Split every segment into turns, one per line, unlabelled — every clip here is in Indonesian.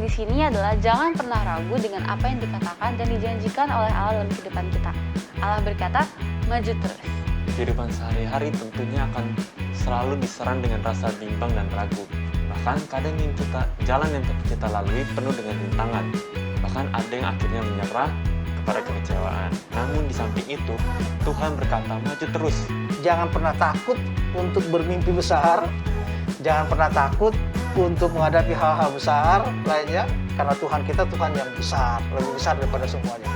di sini adalah jangan pernah ragu dengan apa yang dikatakan dan dijanjikan oleh Allah dalam kehidupan kita. Allah berkata, maju terus.
Kehidupan sehari-hari tentunya akan selalu diserang dengan rasa bimbang dan ragu. Bahkan kadang jalan yang kita lalui penuh dengan rintangan. Bahkan ada yang akhirnya menyerah kepada kekecewaan. Namun di samping itu, Tuhan berkata, maju terus.
Jangan pernah takut untuk bermimpi besar. Jangan pernah takut untuk menghadapi hal-hal besar lainnya. Karena Tuhan kita Tuhan yang besar, lebih besar daripada semuanya.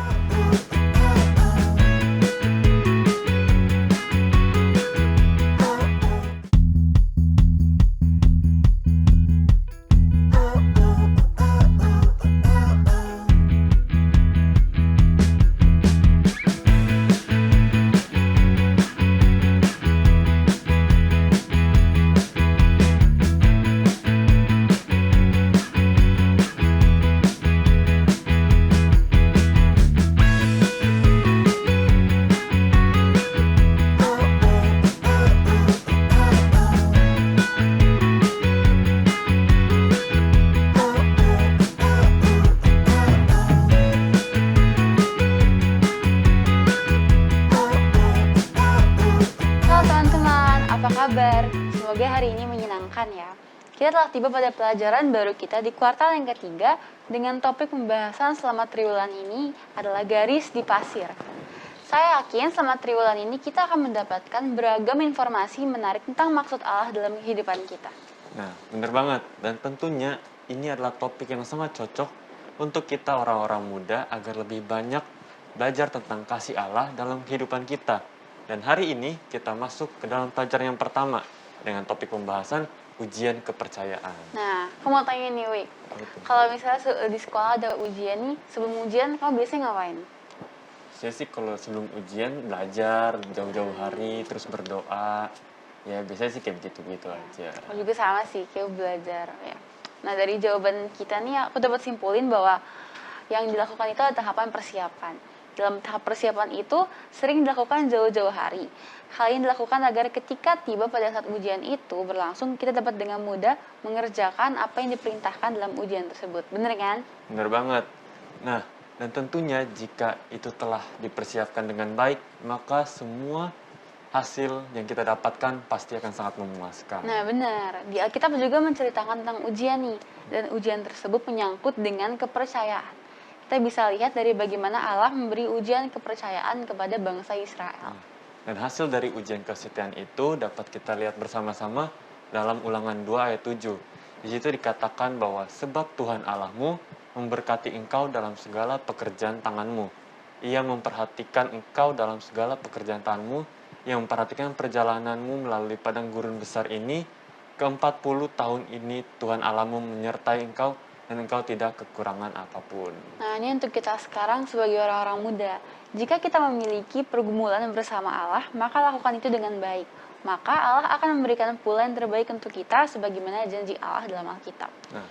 Kabar, semoga hari ini menyenangkan ya. Kita telah tiba pada pelajaran baru kita di kuartal yang ketiga dengan topik pembahasan selama triwulan ini adalah garis di pasir. Saya yakin selama triwulan ini kita akan mendapatkan beragam informasi menarik tentang maksud Allah dalam kehidupan kita.
Nah, benar banget. Dan tentunya ini adalah topik yang sangat cocok untuk kita orang-orang muda agar lebih banyak belajar tentang kasih Allah dalam kehidupan kita. Dan hari ini kita masuk ke dalam pelajaran yang pertama dengan topik pembahasan ujian kepercayaan.
Nah, aku mau tanya nih, Wik. Kalau misalnya di sekolah ada ujian nih, sebelum ujian kamu biasanya ngapain?
Saya sih kalau sebelum ujian belajar jauh-jauh hari, terus berdoa. Ya biasanya sih kayak begitu-gitu aja.
Aku juga sama sih, kayak belajar. Ya. Nah, dari jawaban kita nih aku dapat simpulin bahwa yang dilakukan itu adalah tahapan persiapan. Dalam tahap persiapan itu sering dilakukan jauh-jauh hari. Hal ini dilakukan agar ketika tiba pada saat ujian itu berlangsung, kita dapat dengan mudah mengerjakan apa yang diperintahkan dalam ujian tersebut. Bener kan?
Bener banget. Nah, dan tentunya jika itu telah dipersiapkan dengan baik, maka semua hasil yang kita dapatkan pasti akan sangat memuaskan.
Nah, benar. Di Alkitab juga menceritakan tentang ujian nih. Dan ujian tersebut menyangkut dengan kepercayaan. Kita bisa lihat dari bagaimana Allah memberi ujian kepercayaan kepada bangsa Israel.
Dan hasil dari ujian kesetiaan itu dapat kita lihat bersama-sama dalam Ulangan 2 ayat 7. Di situ dikatakan bahwa sebab Tuhan Allahmu memberkati engkau dalam segala pekerjaan tanganmu. Ia memperhatikan engkau dalam segala pekerjaan tanganmu, yang memperhatikan perjalananmu melalui padang gurun besar ini. Ke-40 tahun ini Tuhan Allahmu menyertai engkau, dan engkau tidak kekurangan apapun.
Nah, ini untuk kita sekarang sebagai orang-orang muda. Jika kita memiliki pergumulan bersama Allah, maka lakukan itu dengan baik. Maka Allah akan memberikan pula yang terbaik untuk kita sebagaimana janji Allah dalam Alkitab.
Nah,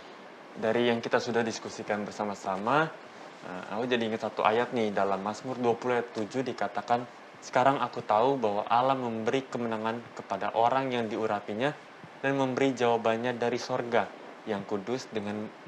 dari yang kita sudah diskusikan bersama-sama, aku jadi ingat satu ayat nih dalam Mazmur 20 ayat 7 dikatakan, sekarang aku tahu bahwa Allah memberi kemenangan kepada orang yang diurapinya dan memberi jawabannya dari sorga yang kudus dengan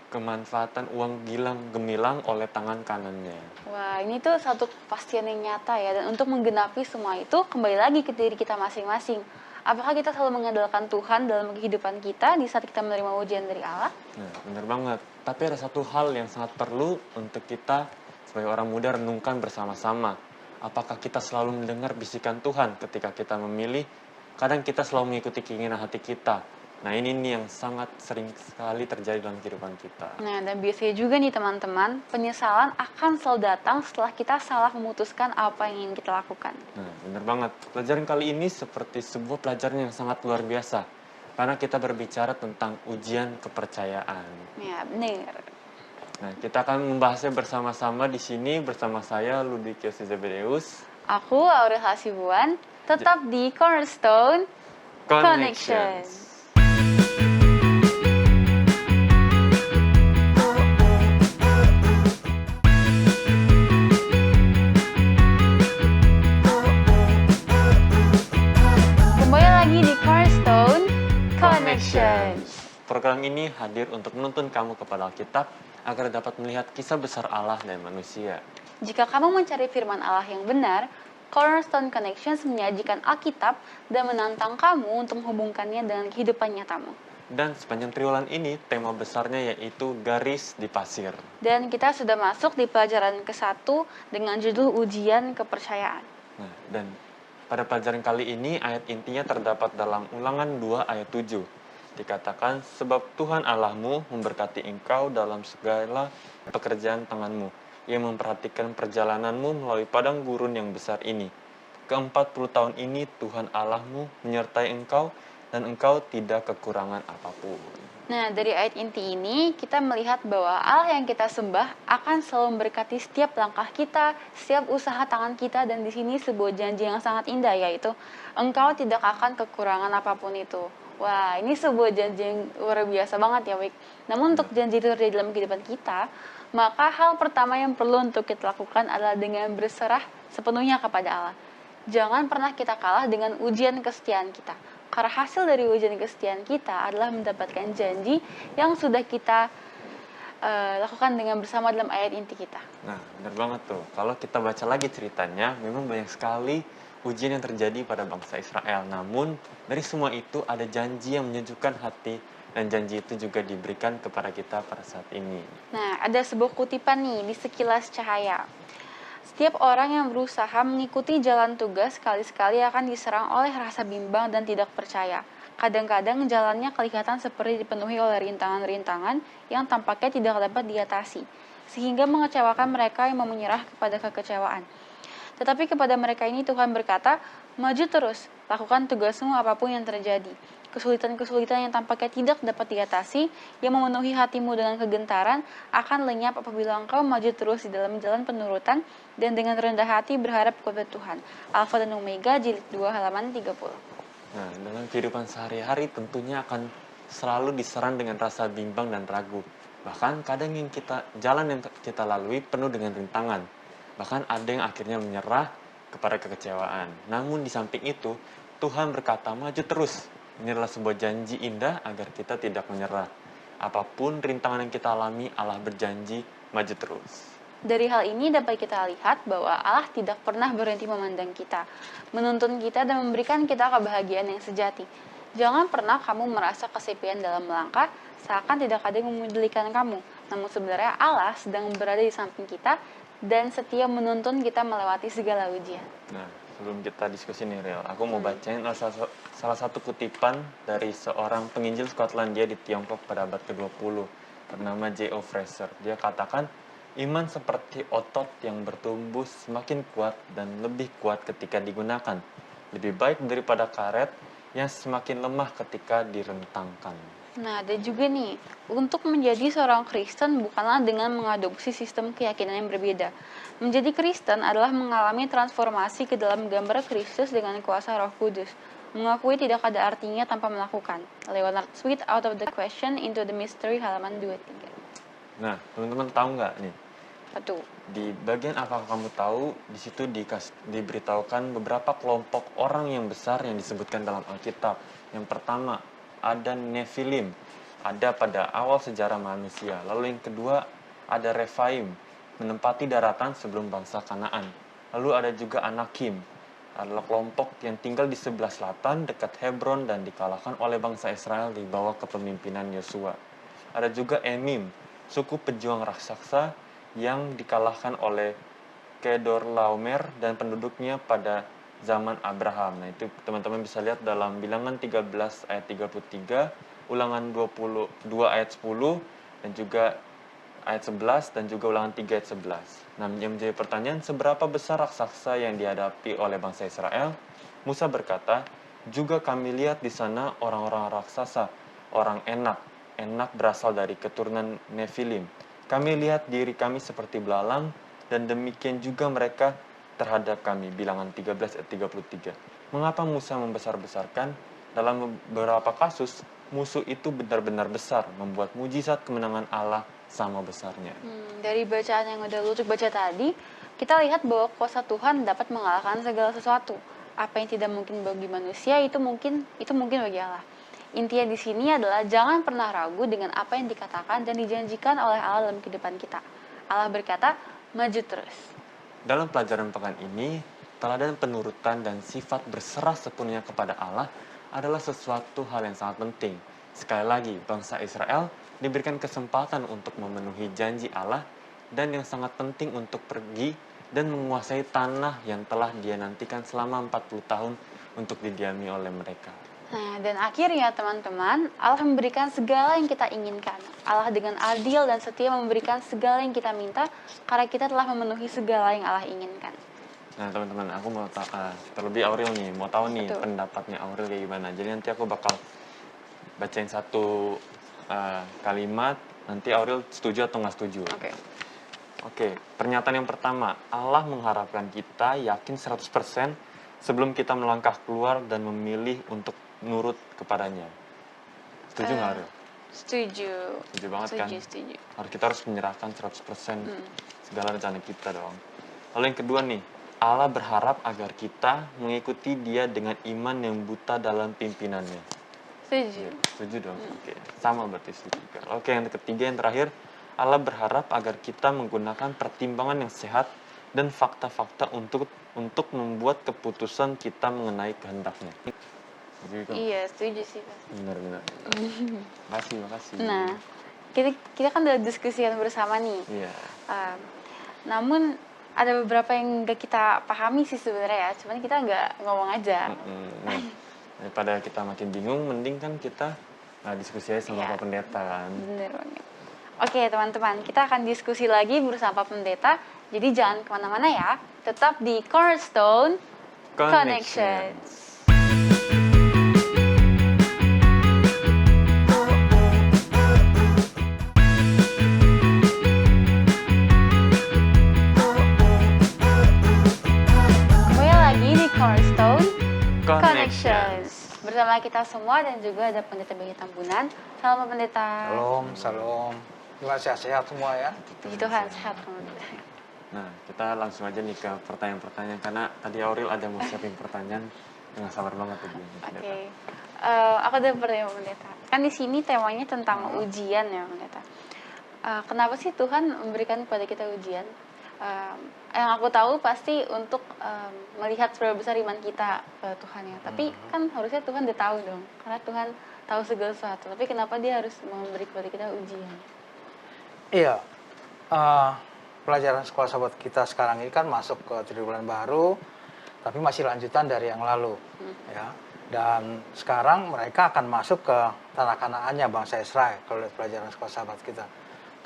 kemanfaatan uang gemilang oleh tangan kanannya.
Wah, ini tuh satu kepastian yang nyata ya. Dan untuk menggenapi semua itu, kembali lagi ke diri kita masing-masing. Apakah kita selalu mengandalkan Tuhan dalam kehidupan kita di saat kita menerima ujian dari Allah?
Nah, benar banget. Tapi ada satu hal yang sangat perlu untuk kita sebagai orang muda renungkan bersama-sama. Apakah kita selalu mendengar bisikan Tuhan ketika kita memilih? Kadang kita selalu mengikuti keinginan hati kita. Nah, ini nih yang sangat sering sekali terjadi dalam kehidupan kita.
Nah, dan biasanya juga nih teman-teman, penyesalan akan selalu datang setelah kita salah memutuskan apa yang ingin kita lakukan.
Nah, benar banget. Pelajaran kali ini seperti sebuah pelajaran yang sangat luar biasa. Karena kita berbicara tentang ujian kepercayaan.
Ya, benar.
Nah, kita akan membahasnya bersama-sama di sini bersama saya, Ludikios Zebedeus.
Aku, Aurel Hasibuan, tetap di Cornerstone Connections. Connections.
Program ini hadir untuk menuntun kamu kepada Alkitab agar dapat melihat kisah besar Allah dan manusia.
Jika kamu mencari firman Allah yang benar, Cornerstone Connections menyajikan Alkitab dan menantang kamu untuk menghubungkannya dengan kehidupan nyatamu.
Dan sepanjang triwulan ini, tema besarnya yaitu garis di pasir.
Dan kita sudah masuk di pelajaran ke-1 dengan judul ujian kepercayaan.
Nah, dan pada pelajaran kali ini, ayat intinya terdapat dalam Ulangan 2 ayat 7. Dikatakan, sebab Tuhan Allahmu memberkati engkau dalam segala pekerjaan tanganmu. Ia memperhatikan perjalananmu melalui padang gurun yang besar ini. Ke-40 tahun ini Tuhan Allahmu menyertai engkau, dan engkau tidak kekurangan apapun.
Nah, dari ayat inti ini kita melihat bahwa Allah yang kita sembah akan selalu memberkati setiap langkah kita, setiap usaha tangan kita, dan di sini sebuah janji yang sangat indah, yaitu engkau tidak akan kekurangan apapun itu. Wah, ini sebuah janji yang luar biasa banget ya, Wik. Namun untuk janji itu terjadi dalam kehidupan kita, maka hal pertama yang perlu untuk kita lakukan adalah dengan berserah sepenuhnya kepada Allah. Jangan pernah kita kalah dengan ujian kesetiaan kita. Karena hasil dari ujian kesetiaan kita adalah mendapatkan janji yang sudah kita lakukan dengan bersama dalam ayat inti kita.
Nah, benar banget tuh. Kalau kita baca lagi ceritanya, memang banyak sekali ujian yang terjadi pada bangsa Israel. Namun, dari semua itu ada janji yang menyejukkan hati, dan janji itu juga diberikan kepada kita pada saat ini.
Nah, ada sebuah kutipan nih di Sekilas Cahaya. Setiap orang yang berusaha mengikuti jalan tugas sekali-sekali akan diserang oleh rasa bimbang dan tidak percaya. Kadang-kadang jalannya kelihatan seperti dipenuhi oleh rintangan-rintangan yang tampaknya tidak dapat diatasi, sehingga mengecewakan mereka yang mau menyerah kepada kekecewaan. Tetapi kepada mereka ini Tuhan berkata, maju terus, lakukan tugasmu apapun yang terjadi. Kesulitan-kesulitan yang tampaknya tidak dapat diatasi, yang memenuhi hatimu dengan kegentaran, akan lenyap apabila engkau maju terus di dalam jalan penurutan, dan dengan rendah hati berharap kepada Tuhan. Alfa dan Omega, jilid 2, halaman 30.
Nah, dalam kehidupan sehari-hari tentunya akan selalu diserang dengan rasa bimbang dan ragu. Bahkan kadang jalan yang kita lalui penuh dengan rintangan. Bahkan ada yang akhirnya menyerah kepada kekecewaan. Namun di samping itu, Tuhan berkata, maju terus. Ini adalah sebuah janji indah agar kita tidak menyerah. Apapun rintangan yang kita alami, Allah berjanji maju terus.
Dari hal ini dapat kita lihat bahwa Allah tidak pernah berhenti memandang kita, menuntun kita dan memberikan kita kebahagiaan yang sejati. Jangan pernah kamu merasa kesepian dalam melangkah, seakan tidak ada yang memedulikan kamu. Namun sebenarnya Allah sedang berada di samping kita dan setia menuntun kita melewati segala ujian.
Nah, sebelum kita diskusi nih, Riel, aku mau bacain salah satu kutipan dari seorang penginjil Skotlandia di Tiongkok pada abad ke-20 bernama J.O. Fraser. Dia katakan, iman seperti otot yang bertumbuh semakin kuat dan lebih kuat ketika digunakan. Lebih baik daripada karet yang semakin lemah ketika direntangkan.
Nah, ada juga nih, untuk menjadi seorang Kristen bukanlah dengan mengadopsi sistem keyakinan yang berbeda. Menjadi Kristen adalah mengalami transformasi ke dalam gambar Kristus dengan kuasa Roh Kudus. Mengakui tidak ada artinya tanpa melakukan. Leonard Sweet, Out of the Question into the Mystery, halaman 23.
Nah, teman-teman tahu nggak nih?
Satu.
Di bagian apa kamu tahu, di situ diberitahukan beberapa kelompok orang yang besar yang disebutkan dalam Alkitab. Yang pertama, ada Nephilim, ada pada awal sejarah manusia. Lalu yang kedua, ada Rephaim, menempati daratan sebelum bangsa Kanaan. Lalu ada juga Anakim, adalah kelompok yang tinggal di sebelah selatan dekat Hebron dan dikalahkan oleh bangsa Israel di bawah kepemimpinan Yosua. Ada juga Emim, suku pejuang raksasa yang dikalahkan oleh Kedorlaomer dan penduduknya pada zaman Abraham. Nah, itu teman-teman bisa lihat dalam Bilangan 13 ayat 33, Ulangan 22 ayat 10, dan juga ayat 11, dan juga Ulangan 3 ayat 11. Nah, yang menjadi pertanyaan, seberapa besar raksasa yang dihadapi oleh bangsa Israel? Musa berkata, juga kami lihat di sana orang-orang raksasa, orang Enak. Enak berasal dari keturunan Nephilim. Kami lihat diri kami seperti belalang, dan demikian juga mereka terhadap kami. Bilangan 13 ayat 33. Mengapa Musa membesar-besarkan? Dalam beberapa kasus, musuh itu benar-benar besar, membuat mujizat kemenangan Allah sama besarnya.
Dari bacaan yang udah Lutuk baca tadi, kita lihat bahwa kuasa Tuhan dapat mengalahkan segala sesuatu. Apa yang tidak mungkin bagi manusia itu mungkin bagi Allah. Intinya di sini adalah jangan pernah ragu dengan apa yang dikatakan dan dijanjikan oleh Allah dalam kehidupan kita. Allah berkata, maju terus.
Dalam pelajaran pekan ini, teladan penurutan dan sifat berserah sepenuhnya kepada Allah adalah sesuatu hal yang sangat penting. Sekali lagi, bangsa Israel diberikan kesempatan untuk memenuhi janji Allah dan yang sangat penting untuk pergi dan menguasai tanah yang telah dia nantikan selama 40 tahun untuk didiami oleh mereka.
Nah, dan akhirnya teman-teman, Allah memberikan segala yang kita inginkan. Allah dengan adil dan setia memberikan segala yang kita minta karena kita telah memenuhi segala yang Allah inginkan.
Nah teman-teman, aku mau terlebih Aurel nih, mau tahu nih
Betul.
pendapatnya Aurel kayak gimana. Jadi nanti aku bakal bacain satu kalimat, nanti Aurel setuju atau nggak setuju. Oke, pernyataan yang pertama, Allah mengharapkan kita yakin 100% sebelum kita melangkah keluar dan memilih untuk nurut kepadanya. Setuju nggak Aurel?
Setuju.
Setuju banget kan?
Setuju.
Kita harus menyerahkan 100% segala rencana kita dong. Lalu yang kedua nih, Allah berharap agar kita mengikuti Dia dengan iman yang buta dalam pimpinannya.
Setuju.
Setuju dong? Oke, sama berarti setuju. Oke, yang ketiga, yang terakhir, Allah berharap agar kita menggunakan pertimbangan yang sehat dan fakta-fakta untuk membuat keputusan kita mengenai kehendaknya. Begitu.
Iya, setuju sih.
Benar-benar. Makasih.
Nah, kita kan udah diskusikan bersama nih.
Iya.
Namun ada beberapa yang nggak kita pahami sih sebenarnya ya, cuman kita nggak ngomong aja.
Nah, daripada kita makin bingung, mending kan kita diskusi aja sama
Iya.
Pak Pendeta kan.
Bener banget. Oke teman-teman, kita akan diskusi lagi bersama Pak Pendeta. Jadi jangan kemana-mana ya, tetap di Cornerstone Connections. Kembali lagi di Cornerstone Connections. Bersama kita semua dan juga ada Pendeta Bayu Tambunan. Salam Pak Pendeta.
Salam. Gimana sehat-sehat semua ya?
Puji Tuhan, sehat Pendeta.
Nah, kita langsung aja nih ke pertanyaan-pertanyaan, karena tadi Aurel ada mau siapin pertanyaan dengan sabar banget tuh.
Oke. Aku ada pertanyaan Pendeta. Kan di sini temanya tentang ujian ya Pendeta. Kenapa sih Tuhan memberikan kepada kita ujian? Yang aku tahu pasti untuk melihat seberapa besar iman kita ke Tuhan ya. Tapi kan harusnya Tuhan udah tahu dong, karena Tuhan tahu segala sesuatu. Tapi kenapa Dia harus memberi kepada kita ujian?
Iya, pelajaran sekolah sahabat kita sekarang ini kan masuk ke triwulan baru, tapi masih lanjutan dari yang lalu, ya. Dan sekarang mereka akan masuk ke tanah Kanaannya bangsa Israel kalau lihat pelajaran sekolah sahabat kita.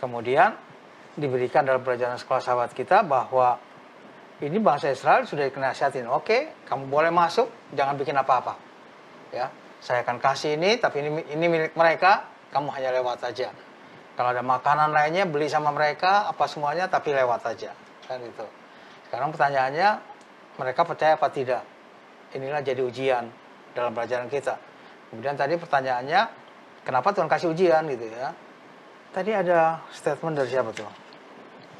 Kemudian diberikan dalam pelajaran sekolah sahabat kita bahwa ini bangsa Israel sudah dinasihatin, oke, kamu boleh masuk, jangan bikin apa-apa, ya. Saya akan kasih ini, tapi ini milik mereka, kamu hanya lewat aja. Kalau ada makanan lainnya, beli sama mereka, apa semuanya, tapi lewat aja. Kan gitu. Sekarang pertanyaannya, mereka percaya apa tidak? Inilah jadi ujian dalam pelajaran kita. Kemudian tadi pertanyaannya, kenapa Tuhan kasih ujian gitu ya? Tadi ada statement dari siapa tuh?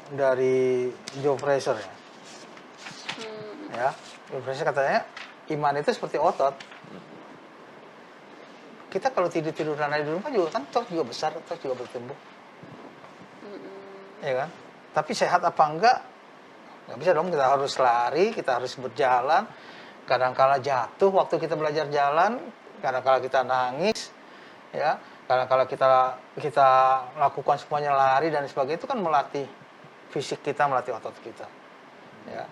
Dari Joe Fraser ya. Ya, Joe Fraser katanya, iman itu seperti otot. Kita kalau tidur-tiduran di rumah juga kan otot juga besar, otot juga bertumbuh. Ya kan? Tapi sehat apa enggak? Nggak bisa dong, kita harus lari, kita harus berjalan. Kadang-kala jatuh waktu kita belajar jalan, kadang-kala kita nangis, ya. Kadang-kala kita lakukan semuanya lari dan sebagainya, itu kan melatih fisik kita, melatih otot kita. Ya.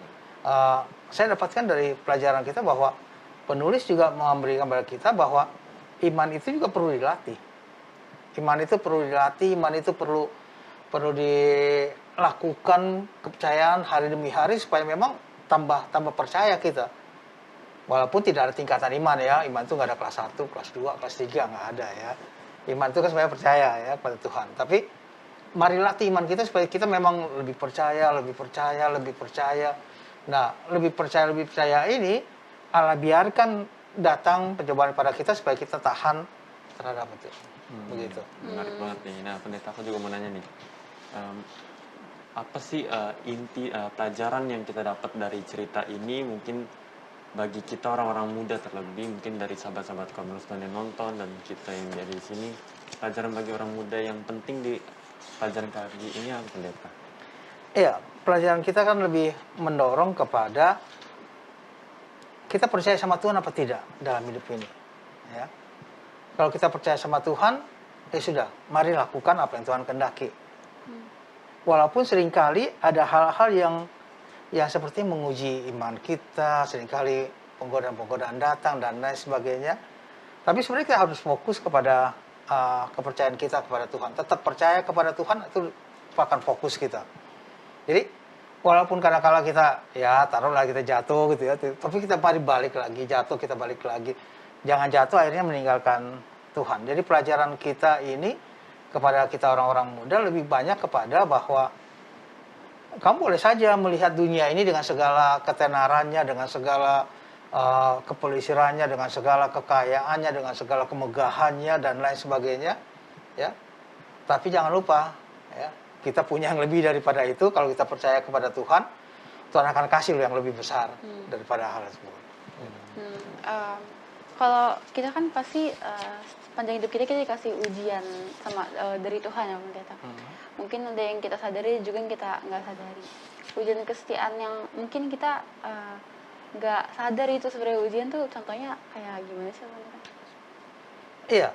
Saya dapatkan dari pelajaran kita bahwa penulis juga memberikan kepada kita bahwa iman itu juga perlu dilatih. Iman itu perlu dilatih, iman itu perlu dilakukan kepercayaan hari demi hari supaya memang tambah percaya kita. Walaupun tidak ada tingkatan iman ya, iman itu nggak ada kelas 1, kelas 2, kelas 3, nggak ada ya. Iman itu kan supaya percaya ya pada Tuhan. Tapi mari latih iman kita supaya kita memang lebih percaya. Nah, lebih percaya ini Allah biarkan datang pencobaan pada kita supaya kita tahan terhadap itu. Begitu.
Menarik banget nih. Nah, Pendeta, aku juga mau nanya nih. Apa sih inti pelajaran yang kita dapat dari cerita ini? Mungkin bagi kita orang-orang muda terlebih, mungkin dari sahabat-sahabat Cornerstone yang nonton dan kita yang ada di sini, pelajaran bagi orang muda yang penting di pelajaran kali ini apa pendeta?
Iya, pelajaran kita kan lebih mendorong kepada kita percaya sama Tuhan apa tidak dalam hidup ini. Ya. Kalau kita percaya sama Tuhan, ya sudah, mari lakukan apa yang Tuhan kehendaki. Walaupun seringkali ada hal-hal yang seperti menguji iman kita, seringkali penggodaan-penggodaan datang dan lain sebagainya. Tapi sebenarnya kita harus fokus kepada kepercayaan kita kepada Tuhan. Tetap percaya kepada Tuhan itu merupakan fokus kita. Jadi walaupun kadang-kala kita ya taruhlah kita jatuh gitu ya, tapi kita balik lagi, jatuh kita balik lagi. Jangan jatuh akhirnya meninggalkan Tuhan. Jadi pelajaran kita ini kepada kita orang-orang muda lebih banyak kepada bahwa kamu boleh saja melihat dunia ini dengan segala ketenarannya, dengan segala kepelisirannya, dengan segala kekayaannya, dengan segala kemegahannya dan lain sebagainya, ya. Tapi jangan lupa, ya, kita punya yang lebih daripada itu. Kalau kita percaya kepada Tuhan, Tuhan akan kasih lo yang lebih besar daripada hal tersebut.
Kalau kita kan pasti sepanjang hidup kita dikasih ujian sama dari Tuhan ya pendeta. Mungkin ada yang kita sadari juga yang kita nggak sadari. Ujian kesetiaan yang mungkin kita nggak sadar itu sebenarnya ujian tuh contohnya kayak gimana sih pendeta?
Iya,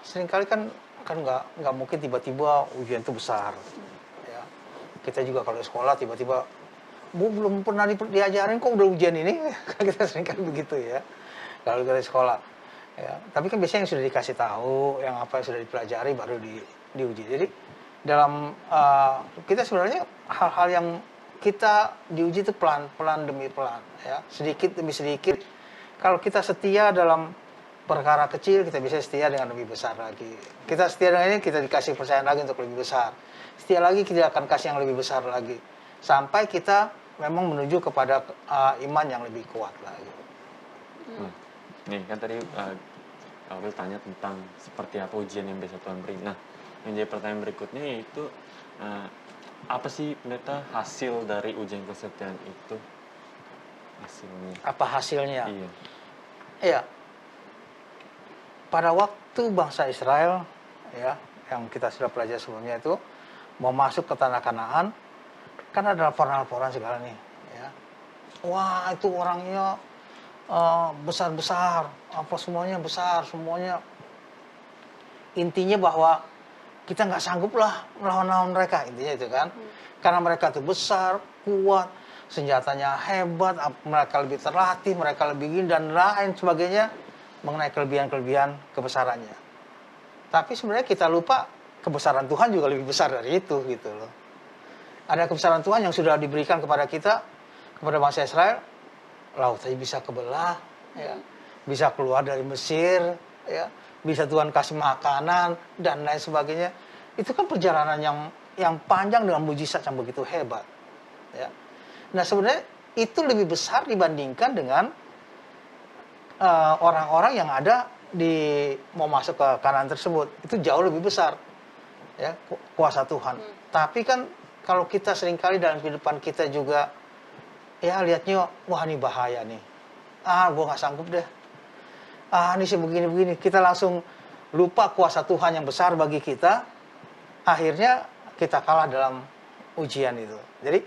seringkali kan nggak mungkin tiba-tiba ujian itu besar. Ya. Kita juga kalau di sekolah tiba-tiba belum pernah diajarin kok udah ujian ini, kita seringkali begitu ya. Kalau dari sekolah, ya. Tapi kan biasanya yang sudah dikasih tahu, yang apa yang sudah dipelajari baru diuji. Jadi dalam kita sebenarnya hal-hal yang kita diuji itu pelan demi pelan, ya, sedikit demi sedikit. Kalau kita setia dalam perkara kecil, kita bisa setia dengan lebih besar lagi. Kita setia dengan ini, kita dikasih percayaan lagi untuk lebih besar. Setia lagi, kita akan kasih yang lebih besar lagi. Sampai kita memang menuju kepada iman yang lebih kuat lagi.
Nih kan tadi Aurel tanya tentang seperti apa ujian yang biasa Tuhan beri. Nah, yang jadi pertanyaan berikutnya yaitu apa sih pendeta hasil dari ujian kesetiaan itu? Hasilnya.
Apa hasilnya?
Iya.
Iya. Pada waktu bangsa Israel, ya, yang kita sudah pelajari sebelumnya itu mau masuk ke tanah Kanaan, kan ada laporan-laporan segala nih, ya. Wah, itu orangnya besar-besar, apa semuanya besar, semuanya. Intinya bahwa kita nggak sanggup lah melawan mereka, intinya itu kan. Karena mereka itu besar, kuat, senjatanya hebat, mereka lebih terlatih, mereka lebih gini dan lain sebagainya mengenai kelebihan-kelebihan kebesarannya. Tapi sebenarnya kita lupa kebesaran Tuhan juga lebih besar dari itu gitu loh. Ada kebesaran Tuhan yang sudah diberikan kepada kita, kepada bangsa Israel. Laut aja bisa kebelah, ya, bisa keluar dari Mesir, ya, bisa Tuhan kasih makanan dan lain sebagainya. Itu kan perjalanan yang panjang dengan mujizat yang begitu hebat, ya. Nah sebenarnya itu lebih besar dibandingkan dengan orang-orang yang ada mau masuk ke Kanaan tersebut. Itu jauh lebih besar, ya, kuasa Tuhan. Tapi kan kalau kita seringkali dalam kehidupan kita juga ya lihatnya, wah ini bahaya nih. Gue gak sanggup deh. Ini sih begini-begini. Kita langsung lupa kuasa Tuhan yang besar bagi kita. Akhirnya kita kalah dalam ujian itu. Jadi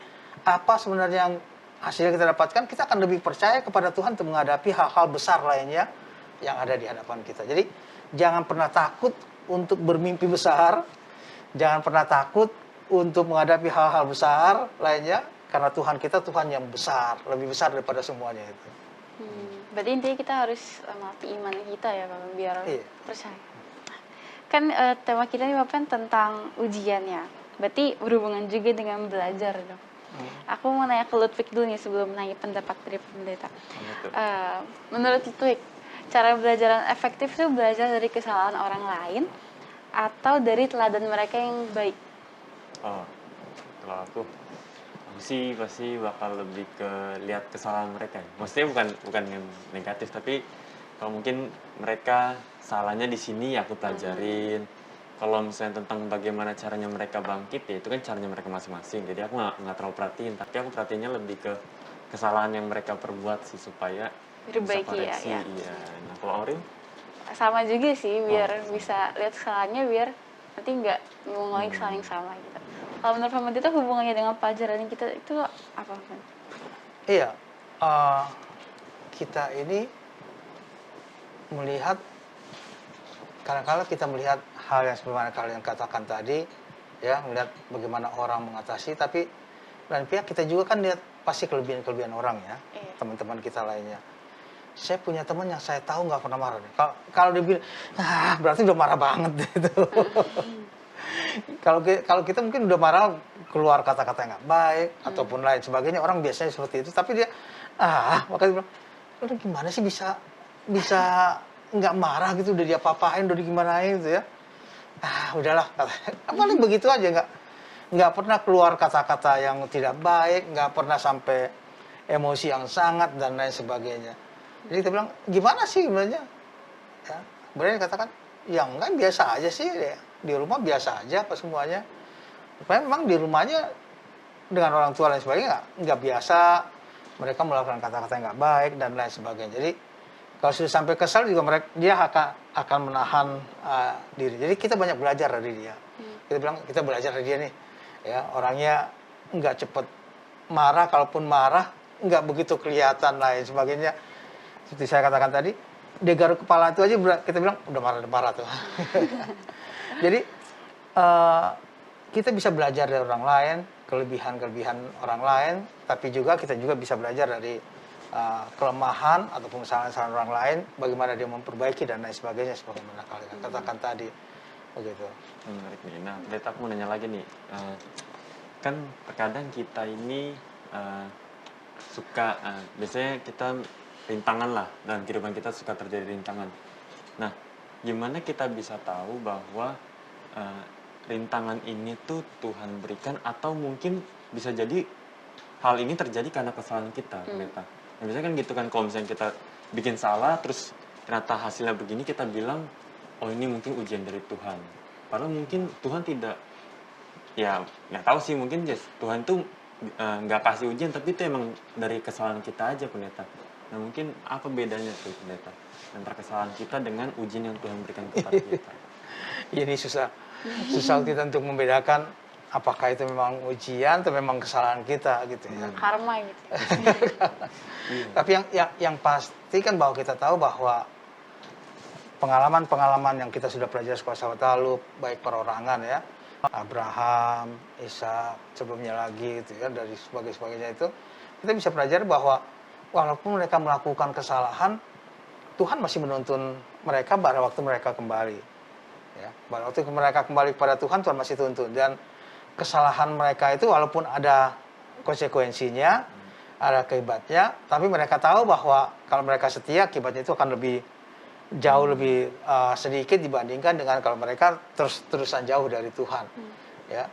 apa sebenarnya yang hasilnya kita dapatkan? Kita akan lebih percaya kepada Tuhan untuk menghadapi hal-hal besar lainnya yang ada di hadapan kita. Jadi jangan pernah takut untuk bermimpi besar. Jangan pernah takut untuk menghadapi hal-hal besar lainnya. Karena Tuhan kita Tuhan yang besar, lebih besar daripada semuanya itu.
Berarti intinya kita harus melatih iman kita ya Bapak, biar percaya. Kan tema kita ini Bapak tentang ujiannya. Berarti berhubungan juga dengan belajar dong. Aku mau nanya ke Ludwig dulu nih sebelum nanya pendapat dari pendeta. Menurut Ludwig, cara belajar yang efektif itu belajar dari kesalahan orang lain atau dari teladan mereka yang baik?
Kalau aku sih pasti bakal lebih ke lihat kesalahan mereka. Maksudnya bukan yang negatif, tapi kalau mungkin mereka salahnya di sini ya aku pelajarin. Kalau misalnya tentang bagaimana caranya mereka bangkit ya itu kan caranya mereka masing-masing. Jadi aku nggak terlalu perhatiin, tapi aku perhatiinnya lebih ke kesalahan yang mereka perbuat sih supaya bisa
Diperbaiki ya,
koreksi.
ya.
Iya. Nah, kalau Aurin?
Sama juga sih, biar
Oh,
bisa lihat kesalahannya, biar nanti nggak mengulangi kesalahan yang sama gitu. Kalau menurut Pak Mandi itu hubungannya dengan pelajaran yang kita itu apa, Pak?
Iya, eh, kita ini melihat, kadang-kala kita melihat hal yang sebagaimana kalian katakan tadi, ya, melihat bagaimana orang mengatasi, tapi dan pihak kita juga kan lihat pasti kelebihan-kelebihan orang ya,
Iya.
teman-teman kita lainnya. Saya punya teman yang saya tahu nggak pernah marah. Kalau dia bilang, berarti udah marah banget gitu. Kalau kita mungkin udah marah, keluar kata-kata yang nggak baik ataupun lain sebagainya, orang biasanya seperti itu. Tapi dia makanya dia bilang, "Lu gimana sih bisa bisa nggak marah gitu, udah diapa-apain, udah digimanain gitu ya." Udahlah katanya. Paling begitu aja, nggak pernah keluar kata-kata yang tidak baik, nggak pernah sampai emosi yang sangat dan lain sebagainya. Jadi kita bilang, gimana sih sebenarnya? Ya, kemudian katakan, ya enggak, biasa aja sih, ya. Di rumah biasa aja apa semuanya. Memang di rumahnya dengan orang tua dan sebagainya nggak biasa, mereka melakukan kata-kata yang nggak baik dan lain sebagainya. Jadi kalau sudah sampai kesal juga dia akan menahan diri. Jadi kita banyak belajar dari dia. Kita bilang kita belajar dari dia nih, ya, orangnya nggak cepet marah, kalaupun marah nggak begitu kelihatan lain sebagainya. Seperti saya katakan tadi, dia garuk kepala itu aja kita bilang udah marah tuh. Jadi kita bisa belajar dari orang lain, kelebihan-kelebihan orang lain, tapi kita juga bisa belajar dari kelemahan ataupun kesalahan-kesalahan orang lain, bagaimana dia memperbaiki dan lain sebagainya, sebagaimana kalian katakan tadi, begitu.
Menarik nih. Nah, Pendeta, aku mau nanya lagi nih. Kan terkadang kita ini suka, biasanya kita rintangan lah, dalam kehidupan kita suka terjadi rintangan. Nah, gimana kita bisa tahu bahwa rintangan ini tuh Tuhan berikan, atau mungkin bisa jadi hal ini terjadi karena kesalahan kita, Pendeta. Nah, biasanya kan gitu kan, kalau misalnya kita bikin salah, terus ternyata hasilnya begini, kita bilang, oh ini mungkin ujian dari Tuhan. Padahal mungkin Tuhan tidak, ya nggak tahu sih, mungkin Tuhan tuh nggak kasih ujian, tapi itu emang dari kesalahan kita aja, Pendeta. Nah, mungkin apa bedanya tuh, Pendeta, antara kesalahan kita dengan ujian yang Tuhan berikan kepada kita?
Ini susah kita untuk membedakan apakah itu memang ujian atau memang kesalahan kita gitu ya.
Karma gitu.
Tapi yang pasti kan bahwa kita tahu bahwa pengalaman-pengalaman yang kita sudah pelajari sekolah sahabat lalu, baik perorangan ya, Abraham, Ishak, sebelumnya lagi itu ya, dari sebagainya itu, kita bisa pelajari bahwa walaupun mereka melakukan kesalahan, Tuhan masih menuntun mereka pada waktu mereka kembali. Ya, pada waktu mereka kembali kepada Tuhan, Tuhan masih tuntun. Dan kesalahan mereka itu walaupun ada konsekuensinya, ada akibatnya, tapi mereka tahu bahwa kalau mereka setia, akibatnya itu akan jauh lebih sedikit dibandingkan dengan kalau mereka terus-terusan jauh dari Tuhan. Ya,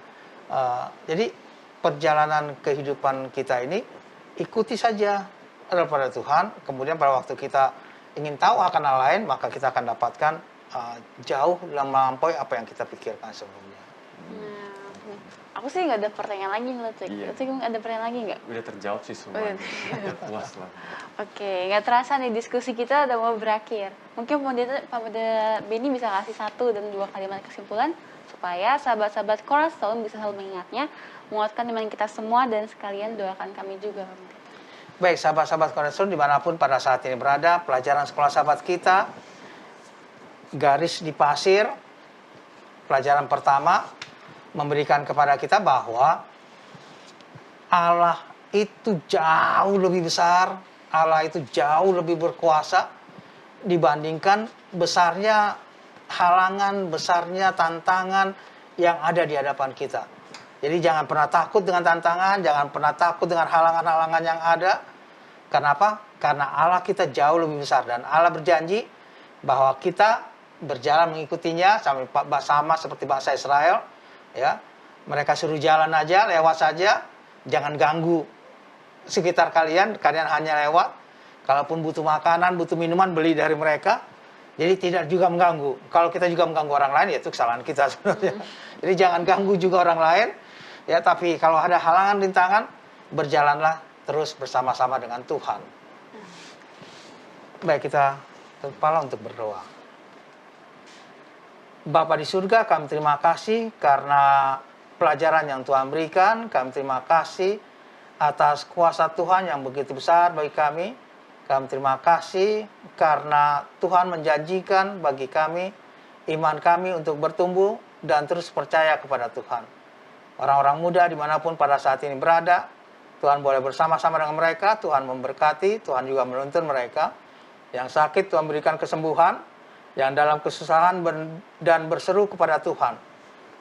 jadi perjalanan kehidupan kita ini ikuti saja daripada Tuhan. Kemudian pada waktu kita ingin tahu akan hal lain, maka kita akan dapatkan jauh melampaui apa yang kita pikirkan sebelumnya.
Nah, aku sih nggak ada pertanyaan lagi nih, Cik.
Iya.
Cik, ada pertanyaan lagi nggak?
Udah terjawab sih semuanya. Udah puas lah.
Oke, nggak terasa nih diskusi kita udah mau berakhir. Mungkin Pak Pendeta Benny bisa kasih 1 dan 2 kalimat kesimpulan supaya sahabat-sahabat Cornerstone bisa selalu mengingatnya, menguatkan iman kita semua, dan sekalian doakan kami juga, Pak Pendeta.
Baik, sahabat-sahabat Cornerstone dimanapun pada saat ini berada, pelajaran sekolah sahabat kita, garis di pasir, pelajaran pertama memberikan kepada kita bahwa Allah itu jauh lebih besar, Allah itu jauh lebih berkuasa dibandingkan besarnya halangan, besarnya tantangan yang ada di hadapan kita. Jadi jangan pernah takut dengan tantangan, jangan pernah takut dengan halangan-halangan yang ada. Kenapa? Karena Allah kita jauh lebih besar, dan Allah berjanji bahwa kita berjalan mengikutinya sama seperti bangsa Israel, ya. Mereka suruh jalan aja, lewat saja, jangan ganggu sekitar kalian hanya lewat. Kalaupun butuh makanan, butuh minuman, beli dari mereka. Jadi tidak juga mengganggu. Kalau kita juga mengganggu orang lain, ya itu kesalahan kita sebenarnya. Jadi jangan ganggu juga orang lain, ya. Tapi kalau ada halangan, rintangan, berjalanlah terus bersama-sama dengan Tuhan. Baik, kita kepala untuk berdoa. Bapa di surga, kami terima kasih karena pelajaran yang Tuhan berikan. Kami terima kasih atas kuasa Tuhan yang begitu besar bagi kami. Kami terima kasih karena Tuhan menjanjikan bagi kami, iman kami untuk bertumbuh dan terus percaya kepada Tuhan. Orang-orang muda dimanapun pada saat ini berada, Tuhan boleh bersama-sama dengan mereka. Tuhan memberkati, Tuhan juga menuntun mereka. Yang sakit Tuhan berikan kesembuhan, yang dalam kesusahan dan berseru kepada Tuhan.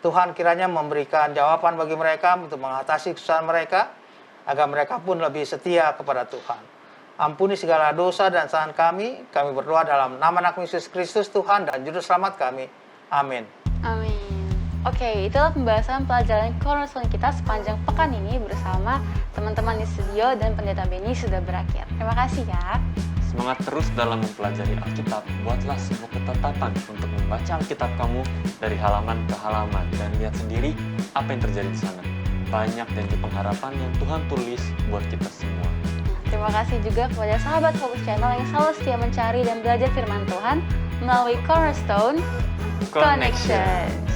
Tuhan kiranya memberikan jawaban bagi mereka untuk mengatasi kesusahan mereka, agar mereka pun lebih setia kepada Tuhan. Ampuni segala dosa dan kesalahan kami berdoa dalam nama Anak Yesus Kristus Tuhan dan Juru Selamat kami. Amin.
Amin. Oke, itulah pembahasan pelajaran Cornerstone kita sepanjang pekan ini bersama teman-teman di studio dan Pendeta Benny sudah berakhir. Terima kasih ya.
Semangat terus dalam mempelajari Alkitab. Buatlah sebuah ketetapan untuk membaca Alkitab kamu dari halaman ke halaman dan lihat sendiri apa yang terjadi di sana. Banyak janji pengharapan yang Tuhan tulis buat kita semua.
Terima kasih juga kepada sahabat Focus Channel yang selalu setia mencari dan belajar firman Tuhan melalui Cornerstone Connection.